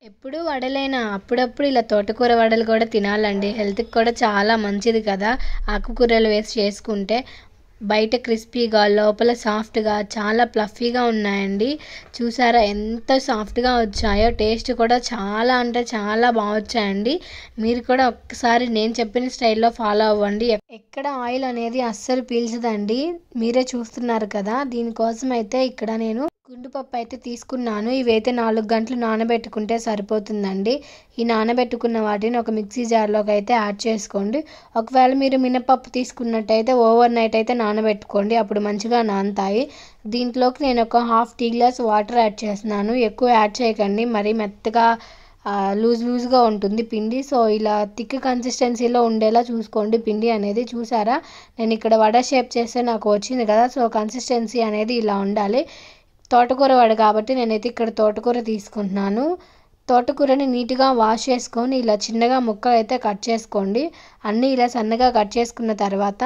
ఎప్పుడు వడలేనా అప్పుడప్పుడు ఇలా తోటకూర వడలు కూడా తినాలండి. హెల్త్‌కి కూడా చాలా మంచిది కదా! ఆకుకూరలు వేసి చేసుకుంటే. బయట క్రిస్పీగా, లోపల సాఫ్ట్‌గా చాలా ఫ్లఫీగా ఉన్నాయండి. చూసారా ఎంత సాఫ్ట్‌గా వచ్చాయో! టేస్ట్ కూడా చాలా అంటే చాలా వచ్చాయండి. మీరు కూడా ఒక్కసారి నేను చెప్పిన స్టైల్‌లో ఫాలో అవ్వండి. ఎక్కడ ఆయిల్ అనేది అస్సలు పీల్చదండి. మీరే చూస్తున్నారు కదా! దీనికోసం అయితే ఇక్కడ నేను గుండు పప్పు అయితే తీసుకున్నాను. ఇవైతే 4 గంటలు నానబెట్టుకుంటే సరిపోతుందండి. ఈ నానబెట్టుకున్న వాటిని ఒక మిక్సీ జార్‌లోకి అయితే యాడ్ చేసుకోండి. ఒకవేళ మీరు మినపప్పు తీసుకున్నట్టయితే ఓవర్ నైట్ అయితే నానబెట్టుకోండి. అప్పుడు మంచిగా నానతాయి. దీంట్లోకి నేను ఒక half tea glass water add చేస్తున్నాను. ఎక్కువ యాడ్ చేయకండి. మరీ మెత్తగా లూజ్‌గా ఉంటుంది పిండి. సో, ఇలా థిక్ కన్సిస్టెన్సీలో ఉండేలా చూసుకోండి పిండి అనేది. చూసారా? నేను ఇక్కడ వడ షేప్ చేస్తే నాకు వచ్చింది కదా! సో, కన్సిస్టెన్సీ అనేది ఇలా ఉండాలి. తోటకూర వడ కాబట్టి నేనైతే ఇక్కడ తోటకూర తీసుకుంటున్నాను. తోటకూరని నీట్‌గా వాష్ చేసుకొని ఇలా చిన్నగా ముక్కలైతే కట్ చేసుకోండి. అన్నీ ఇలా సన్నగా కట్ చేసుకున్న తర్వాత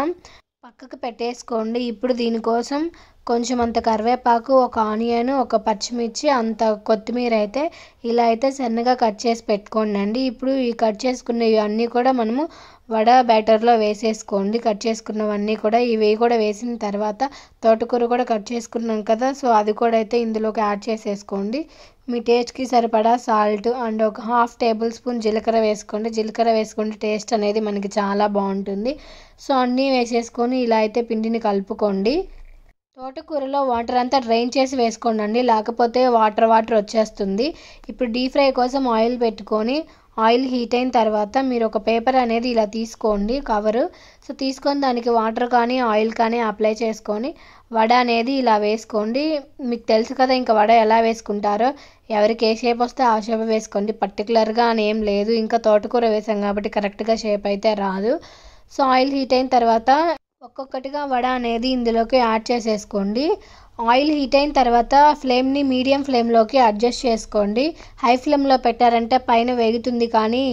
పక్కకు పెట్టేసుకోండి. ఇప్పుడు దీనికోసం కొంచెం అంత కరివేపాకు, ఒక ఆనియన్, ఒక పచ్చిమిర్చి, అంత కొత్తిమీర అయితే ఇలా అయితే సన్నగా కట్ చేసి పెట్టుకోండి. ఇప్పుడు ఈ కట్ చేసుకున్నవి అన్నీ కూడా మనము వడ బ్యాటర్లో వేసేసుకోండి. కట్ చేసుకున్నవన్నీ కూడా ఇవి కూడా వేసిన తర్వాత తోటకూర కూడా కట్ చేసుకున్నాం కదా! సో, అది కూడా అయితే ఇందులోకి యాడ్ చేసేసుకోండి. మీ టేస్ట్‌కి సరిపడా సాల్ట్ అండ్ ఒక హాఫ్ టేబుల్ స్పూన్ జీలకర్ర వేసుకోండి. జీలకర్ర వేసుకుంటే టేస్ట్ అనేది మనకి చాలా బాగుంటుంది. సో, అన్నీ వేసేసుకొని ఇలా అయితే పిండిని కలుపుకోండి. తోటకూరలో వాటర్ అంతా డ్రైన్ చేసి వేసుకోండి. లేకపోతే వాటర్ వచ్చేస్తుంది. ఇప్పుడు డీప్ ఫ్రై కోసం ఆయిల్ పెట్టుకొని ఆయిల్ హీట్ అయిన తర్వాత మీరు ఒక పేపర్ అనేది ఇలా తీసుకోండి కవరు. సో, తీసుకొని దానికి వాటర్ కానీ ఆయిల్ కానీ అప్లై చేసుకొని వడ అనేది ఇలా వేసుకోండి. మీకు తెలుసు కదా ఇంకా వడ ఎలా వేసుకుంటారో. ఎవరికి ఏ షేప్ వస్తే ఆ షేప్ వేసుకోండి. పర్టికులర్‌గా అని ఏం లేదు. ఇంకా తోటకూర వేసాం కాబట్టి కరెక్ట్‌గా షేప్ అయితే రాదు. సో, ఆయిల్ హీట్ అయిన తర్వాత ఒక్కొక్కటిగా వడ అనేది ఇందులోకి యాడ్ చేసేసుకోండి. ఆయిల్ హీట్ అయిన తర్వాత ఫ్లేమ్ని మీడియం ఫ్లేమ్లోకి అడ్జస్ట్ చేసుకోండి. హై ఫ్లేమ్లో పెట్టారంటే పైన వేగుతుంది కానీ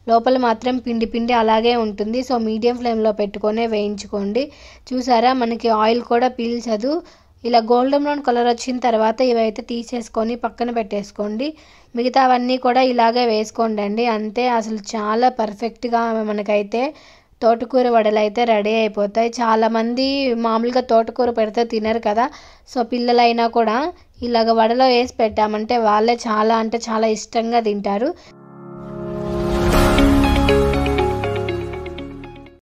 లోపల మాత్రం పిండి అలాగే ఉంటుంది. సో, మీడియం ఫ్లేమ్లో పెట్టుకొనే వేయించుకోండి. చూసారా మనకి ఆయిల్ కూడా పీల్చదు. ఇలా గోల్డెన్ బ్రౌన్ కలర్ వచ్చిన తర్వాత ఇవైతే తీసేసుకొని పక్కన పెట్టేసుకోండి. మిగతావన్నీ కూడా ఇలాగే వేసుకోండి. అంతే, అసలు చాలా పర్ఫెక్ట్గా మనకైతే తోటకూర వడలు అయితే రెడీ అయిపోతాయి. చాలామంది మామూలుగా తోటకూర పెడితే తినరు కదా! సో, పిల్లలైనా కూడా ఇలాగ వడలో వేసి పెట్టామంటే వాళ్ళే చాలా అంటే చాలా ఇష్టంగా తింటారు.